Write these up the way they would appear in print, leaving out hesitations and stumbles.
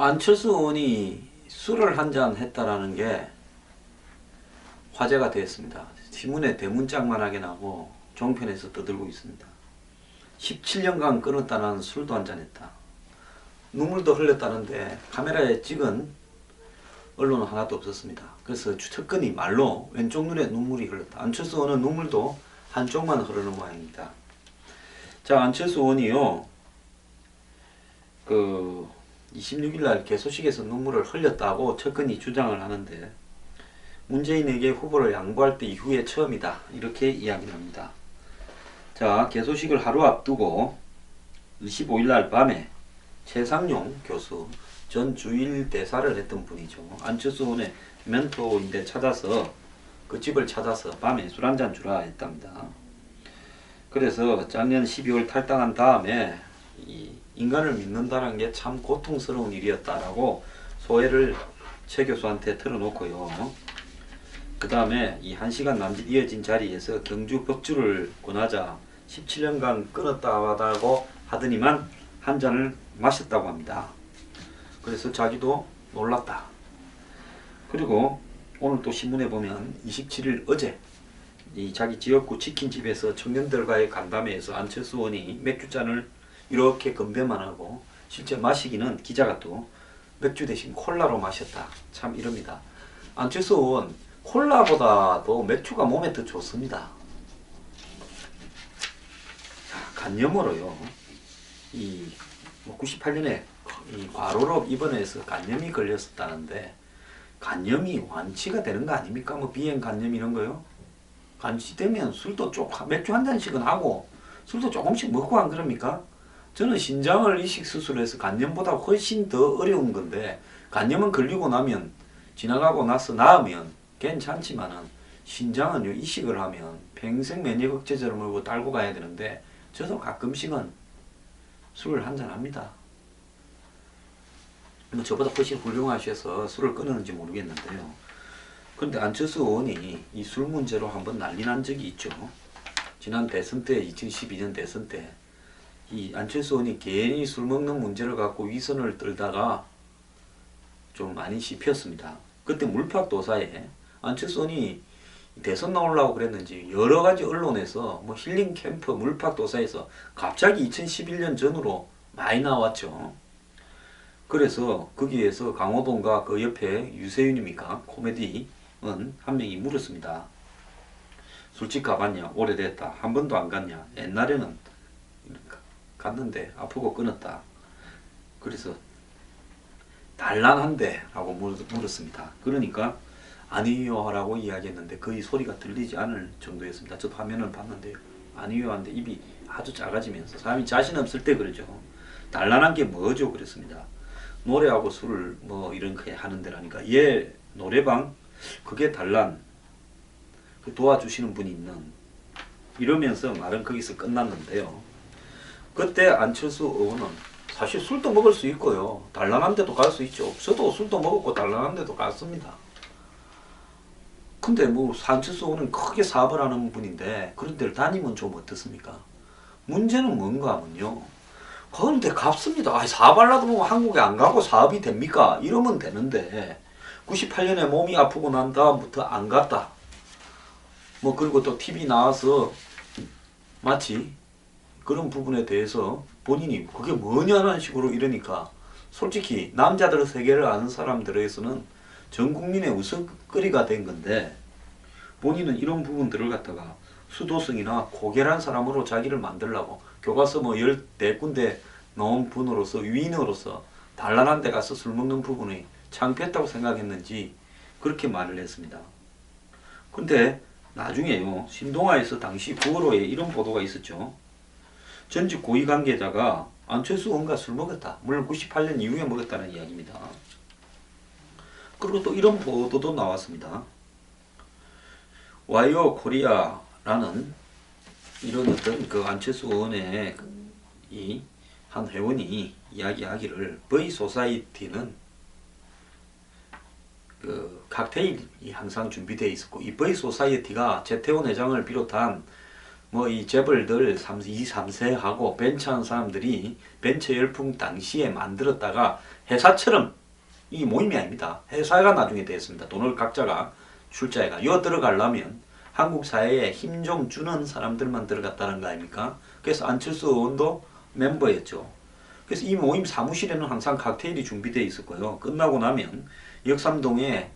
안철수 의원이 술을 한 잔 했다라는 게 화제가 되었습니다. 신문에 대문짝만하게 나고 종편에서 떠들고 있습니다. 17년간 끊었다는 술도 한 잔 했다. 눈물도 흘렸다는데 카메라에 찍은 언론은 하나도 없었습니다. 그래서 측근이 말로 왼쪽 눈에 눈물이 흘렀다. 안철수 의원은 눈물도 한쪽만 흐르는 모양입니다. 자, 안철수 의원이요, 26일날 개소식에서 눈물을 흘렸다고 측근이 주장을 하는데, 문재인에게 후보를 양보할 때 이후에 처음이다, 이렇게 이야기를 합니다. 자, 개소식을 하루 앞두고 25일날 밤에 최상용 교수 전 주일 대사를 했던 분이죠. 안철수 의원의 멘토인데 찾아서 그 집을 찾아서 밤에 술 한잔 주라 했답니다. 그래서 작년 12월 탈당한 다음에 이 인간을 믿는다는 게 참 고통스러운 일이었다라고 소회를 최 교수한테 틀어놓고요. 그 다음에 이 1시간 남짓 이어진 자리에서 경주 법주를 권하자 17년간 끊었다고 하더니만 한 잔을 마셨다고 합니다. 그래서 자기도 놀랐다. 그리고 오늘 또 신문에 보면 27일 어제 이 자기 지역구 치킨집에서 청년들과의 간담회에서 안철수 의원이 맥주잔을 이렇게 건배만 하고 실제 마시기는 기자가 또 맥주 대신 콜라로 마셨다. 참 이럽니다. 안철수 의원 콜라보다도 맥주가 몸에 더 좋습니다. 자, 간염으로요. 이 98년에 이 과로로 입원해서 간염이 걸렸었다는데 간염이 완치가 되는 거 아닙니까? 뭐 비행 간염 이런 거요. 완치되면 술도 맥주 한 잔씩은 하고 술도 조금씩 먹고 안 그럽니까? 저는 신장을 이식 수술해서 간염보다 훨씬 더 어려운 건데 간염은 걸리고 나면 지나가고 나서 나으면 괜찮지만은 신장은요 이식을 하면 평생 면역 억제제를 물고 딸고 가야 되는데 저도 가끔씩은 술을 한잔 합니다. 뭐 저보다 훨씬 훌륭하셔서 술을 끊었는지 모르겠는데요. 그런데 안철수 의원이 이 술 문제로 한번 난리 난 적이 있죠. 지난 대선 때 2012년 대선 때 이 안철수 의원이 괜히 술 먹는 문제를 갖고 위선을 떨다가 좀 많이 씹혔습니다. 그때 물팍도사에 안철수 의원이 대선 나오려고 그랬는지 여러 가지 언론에서 뭐 힐링 캠프 물팍도사에서 갑자기 2011년 전으로 많이 나왔죠. 그래서 거기에서 강호동과 그 옆에 유세윤입니까? 코미디언 한 명이 물었습니다. 술집 가봤냐? 오래됐다. 한 번도 안 갔냐? 옛날에는 갔는데 아프고 끊었다. 그래서 단란한데? 라고 물었습니다. 그러니까 아니요 라고 이야기했는데 거의 소리가 들리지 않을 정도였습니다. 저도 화면을 봤는데요. 아니요 하는데 입이 아주 작아지면서 사람이 자신 없을 때 그러죠. 단란한 게 뭐죠? 그랬습니다. 노래하고 술을 뭐 이렇게 하는 데라니까. 예, 노래방 그게 단란 그 도와주시는 분이 있는 이러면서 말은 거기서 끝났는데요. 그때 안철수 의원은 사실 술도 먹을 수 있고요. 단란한 데도 갈 수 있죠. 저도 술도 먹었고 단란한 데도 갔습니다. 근데 뭐 안철수 의원은 크게 사업을 하는 분인데 그런 데를 다니면 좀 어떻습니까? 문제는 뭔가 하면요. 그런데 갚습니다. 사업하려고 뭐 한국에 안 가고 사업이 됩니까? 이러면 되는데 98년에 몸이 아프고 난 다음부터 안 갔다. 뭐 그리고 또 TV 나와서 마치 그런 부분에 대해서 본인이 그게 뭐냐는 식으로 이러니까 솔직히 남자들 세계를 아는 사람들에게서는 전 국민의 웃음거리가 된 건데 본인은 이런 부분들을 갖다가 수도승이나 고결한 사람으로 자기를 만들려고 교과서 뭐 14군데 나온 분으로서 위인으로서 단란한 데 가서 술 먹는 부분이 창피했다고 생각했는지 그렇게 말을 했습니다. 근데 나중에요. 신동아에서 당시 9월호에 이런 보도가 있었죠. 전직 고위 관계자가 안철수 의원과 술 먹었다. 물론 98년 이후에 먹었다는 이야기입니다. 그리고 또 이런 보도도 나왔습니다. 와이어 코리아라는 이런 어떤 그 안철수 의원의 이 한 회원이 이야기하기를 버이소사이티는 그 칵테일이 항상 준비되어 있었고 이 버이소사이티가 재태원 회장을 비롯한 뭐 이 재벌들 2, 3세하고 벤처하는 사람들이 벤처 열풍 당시에 만들었다가 회사처럼 이 모임이 아닙니다. 회사가 나중에 되었습니다. 돈을 각자가 출자해가 요 들어가려면 한국 사회에 힘 좀 주는 사람들만 들어갔다는 거 아닙니까? 그래서 안철수 의원도 멤버였죠. 그래서 이 모임 사무실에는 항상 칵테일이 준비되어 있었고요. 끝나고 나면 역삼동에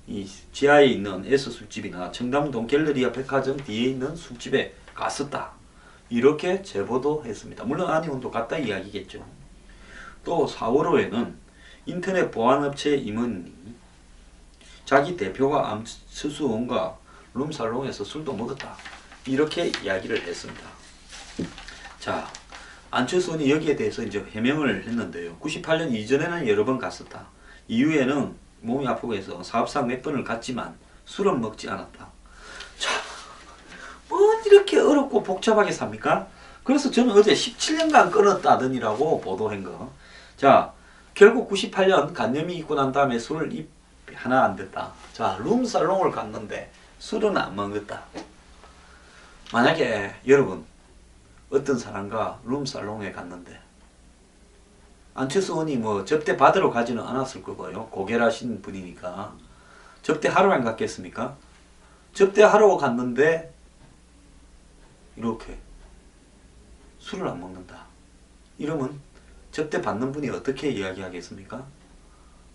이 지하에 있는 S술집이나 청담동 갤러리아 백화점 뒤에 있는 술집에 갔었다. 이렇게 제보도 했습니다. 물론 안희원도 갔다 이야기겠죠. 또 4월 5에는 인터넷 보안업체 임원이 자기 대표가 안철수 의원과 룸살롱에서 술도 먹었다. 이렇게 이야기를 했습니다. 자, 안철수 의원이 여기에 대해서 이제 해명을 했는데요. 98년 이전에는 여러 번 갔었다. 이후에는 몸이 아프고 해서 사업상 몇 번을 갔지만 술은 먹지 않았다. 자, 뭐 이렇게 어렵고 복잡하게 삽니까? 그래서 저는 어제 17년간 끊었다더니라고 보도한 거. 자, 결국 98년 간염이 있고 난 다음에 술을 입 하나 안 됐다. 자, 룸살롱을 갔는데 술은 안 먹었다. 만약에 여러분 어떤 사람과 룸살롱에 갔는데 안철수 의원이 뭐 접대 받으러 가지는 않았을 거고요. 고결하신 분이니까 접대하러 안 갔겠습니까? 접대하러 갔는데 이렇게 술을 안 먹는다. 이러면 접대 받는 분이 어떻게 이야기하겠습니까?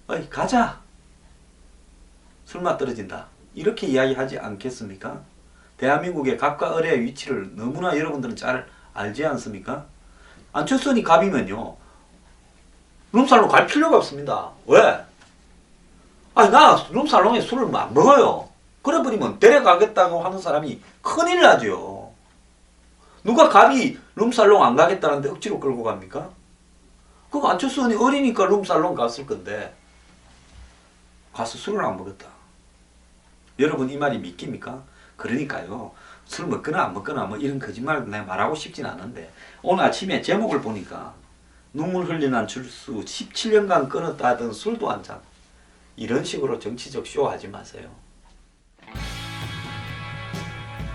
어이 가자. 술맛 떨어진다. 이렇게 이야기하지 않겠습니까? 대한민국의 갑과 을의 위치를 너무나 여러분들은 잘 알지 않습니까? 안철수 의원이 갑이면요. 룸살롱 갈 필요가 없습니다. 왜? 아니 나 룸살롱에 술을 안 먹어요. 그래 버리면 데려가겠다고 하는 사람이 큰일 나죠. 누가 갑이 룸살롱 안 가겠다는데 억지로 끌고 갑니까? 그럼 안철수 의원이 어리니까 룸살롱 갔을 건데 가서 술을 안 먹었다. 여러분 이 말이 믿깁니까? 그러니까요. 술 먹거나 안 먹거나 뭐 이런 거짓말 내가 말하고 싶진 않은데 오늘 아침에 제목을 보니까 눈물 흘린 안철수 17년간 끊었다 하던 술도 한 잔. 이런 식으로 정치적 쇼 하지 마세요.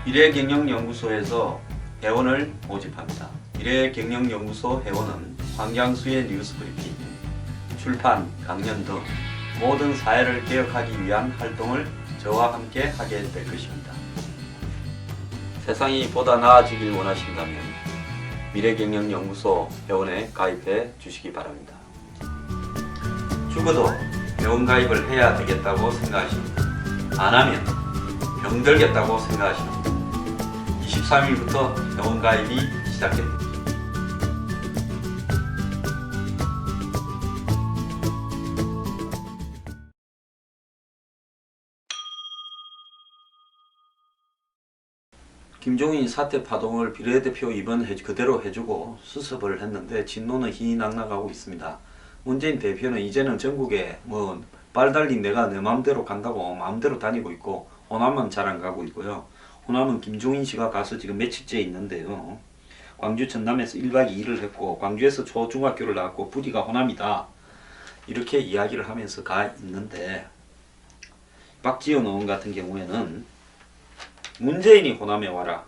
미래경영연구소에서 회원을 모집합니다. 미래경영연구소 회원은 황장수의 뉴스브리핑, 출판, 강연 등 모든 사회를 개혁하기 위한 활동을 저와 함께 하게 될 것입니다. 세상이 보다 나아지길 원하신다면 미래경영연구소 회원에 가입해 주시기 바랍니다. 죽어도 회원 가입을 해야 되겠다고 생각하십니다. 안 하면 병들겠다고 생각하십니다. 23일부터 회원 가입이 시작됩니다. 김종인 사태 파동을 비례대표 입원 그대로 해주고 수습을 했는데 진노는 희낙낙하고 있습니다. 문재인 대표는 이제는 전국에 뭐 발달린 내가 내 마음대로 간다고 마음대로 다니고 있고 호남은 잘 안 가고 있고요. 호남은 김종인 씨가 가서 지금 며칠째 있는데요. 광주 전남에서 1박 2일을 했고 광주에서 초중학교를 나왔고 부디가 호남이다. 이렇게 이야기를 하면서 가 있는데 박지원 의원 같은 경우에는 문재인이 호남에 와라.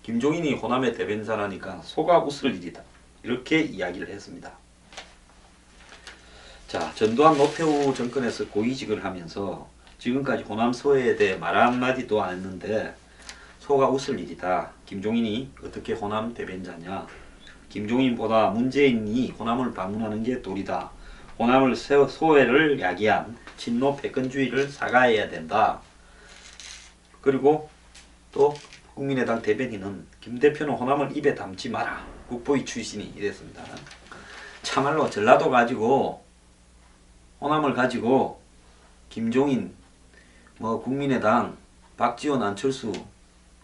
김종인이 호남의 대변자라니까 속아 웃을 일이다. 이렇게 이야기를 했습니다. 자, 전두환 노태우 정권에서 고위직을 하면서 지금까지 호남 서해에 대해 말 한마디도 안 했는데 속아 웃을 일이다. 김종인이 어떻게 호남 대변자냐. 김종인보다 문재인이 호남을 방문하는 게 도리다. 호남을 소외를 야기한 친노 패권주의를 사과해야 된다. 그리고 또 국민의당 대변인은 김 대표는 호남을 입에 담지 마라. 국보위 출신이 이랬습니다. 참말로 전라도 가지고 호남을 가지고 김종인, 뭐 국민의당, 박지원, 안철수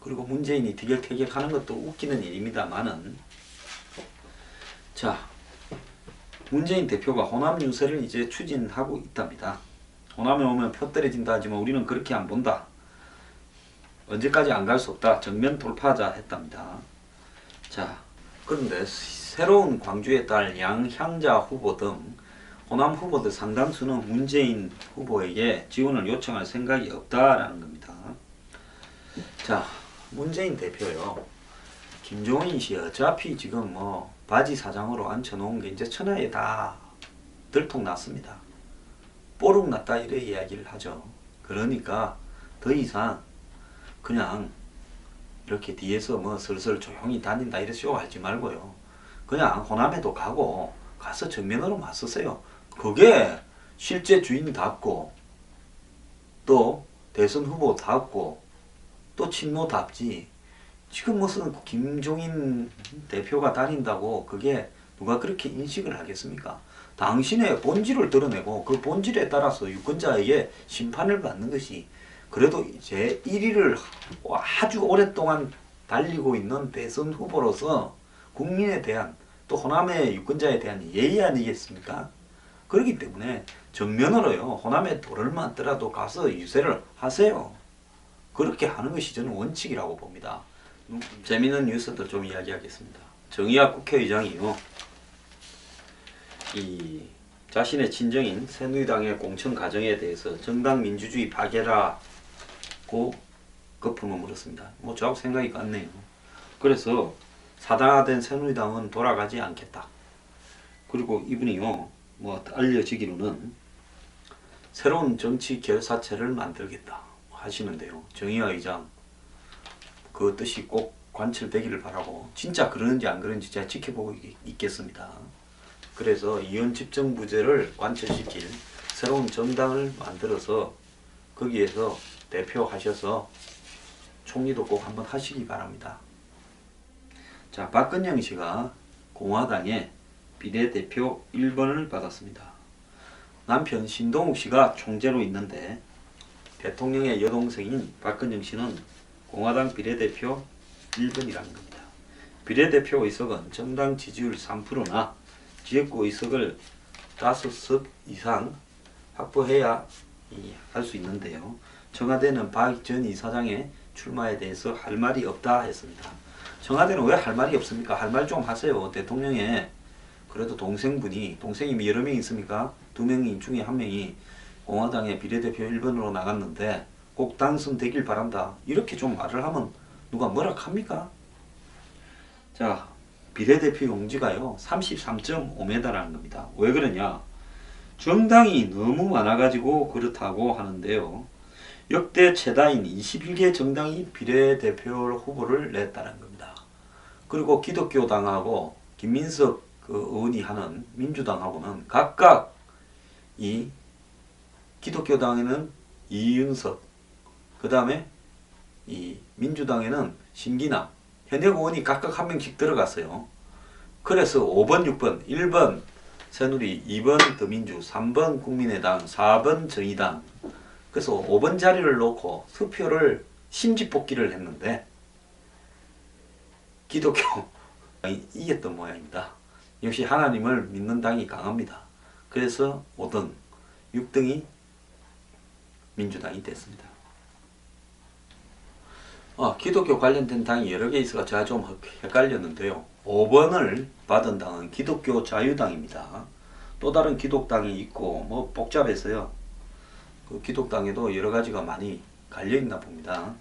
그리고 문재인이 티격태격하는 것도 웃기는 일입니다만은 자, 문재인 대표가 호남 유세를 이제 추진하고 있답니다. 호남에 오면 표 떨어진다 하지만 우리는 그렇게 안 본다. 언제까지 안 갈 수 없다. 정면 돌파하자 했답니다. 자, 그런데 새로운 광주의 딸 양향자 후보 등 호남 후보들 상당수는 문재인 후보에게 지원을 요청할 생각이 없다라는 겁니다. 자, 문재인 대표요. 김종인 씨 어차피 지금 뭐 바지 사장으로 앉혀놓은 게 이제 천하에 다 들통났습니다. 뽀록났다 이래 이야기를 하죠. 그러니까 더 이상 그냥 이렇게 뒤에서 뭐 슬슬 조용히 다닌다 이래 쇼 하지 말고요. 그냥 호남에도 가서 정면으로 맞서세요. 그게 실제 주인답고 또 대선 후보답고 또 친노답지. 지금 무슨 김종인 대표가 다닌다고 그게 누가 그렇게 인식을 하겠습니까? 당신의 본질을 드러내고 그 본질에 따라서 유권자에게 심판을 받는 것이 그래도 제 1위를 아주 오랫동안 달리고 있는 대선 후보로서 국민에 대한 또 호남의 유권자에 대한 예의 아니겠습니까? 그렇기 때문에 정면으로요. 호남에 돌을 맞더라도 가서 유세를 하세요. 그렇게 하는 것이 저는 원칙이라고 봅니다. 재미있는 뉴스들 좀 이야기하겠습니다. 정의학 국회의장이요. 이 자신의 친정인 새누리당의 공천 과정에 대해서 정당 민주주의 파괴라고 거품을 물었습니다. 뭐 저하고 생각이 같네요. 그래서 사당화된 새누리당은 돌아가지 않겠다. 그리고 이분이요. 뭐 알려지기로는 새로운 정치 결사체를 만들겠다 하시는데요. 정의화 의장 그 뜻이 꼭 관철되기를 바라고 진짜 그러는지 안 그러는지 제가 지켜보고 있겠습니다. 그래서 이원 집정부제를 관철시킬 새로운 정당을 만들어서 거기에서 대표하셔서 총리도 꼭 한번 하시기 바랍니다. 자, 박근영 씨가 공화당의 비례대표 1번을 받았습니다. 남편 신동욱 씨가 총재로 있는데 대통령의 여동생인 박근영 씨는 공화당 비례대표 1번이라는 겁니다. 비례대표 의석은 정당 지지율 3%나 지역구 의석을 5석 이상 확보해야 할 수 있는데요. 청와대는 박 전 이사장의 출마에 대해서 할 말이 없다 했습니다. 청와대는 왜 할 말이 없습니까? 할 말 좀 하세요. 대통령의 그래도 동생이 여러 명 있습니까? 2명 중에 1명이 공화당의 비례대표 1번으로 나갔는데 꼭 당선되길 바란다. 이렇게 좀 말을 하면 누가 뭐라 합니까? 자, 비례대표 용지가요 33.5m라는 겁니다. 왜 그러냐? 정당이 너무 많아가지고 그렇다고 하는데요. 역대 최다인 21개 정당이 비례대표 후보를 냈다는 겁니다. 그리고 기독교당하고 김민석 의원이 하는 민주당하고는 각각 이 기독교당에는 이윤석, 그 다음에 이 민주당에는 신기남, 현역 의원이 각각 1명씩 들어갔어요. 그래서 5번, 6번, 1번 새누리, 2번 더민주, 3번 국민의당, 4번 정의당. 그래서 5번 자리를 놓고 투표를 심지뽑기를 했는데 기독교당이 이겼던 모양입니다. 역시 하나님을 믿는 당이 강합니다. 그래서 5등, 6등이 민주당이 됐습니다. 기독교 관련된 당이 여러 개 있어서 제가 좀 헷갈렸는데요. 5번을 받은 당은 기독교 자유당입니다. 또 다른 기독당이 있고 뭐 복잡해서요. 그 기독당에도 여러 가지가 많이 갈려 있나 봅니다.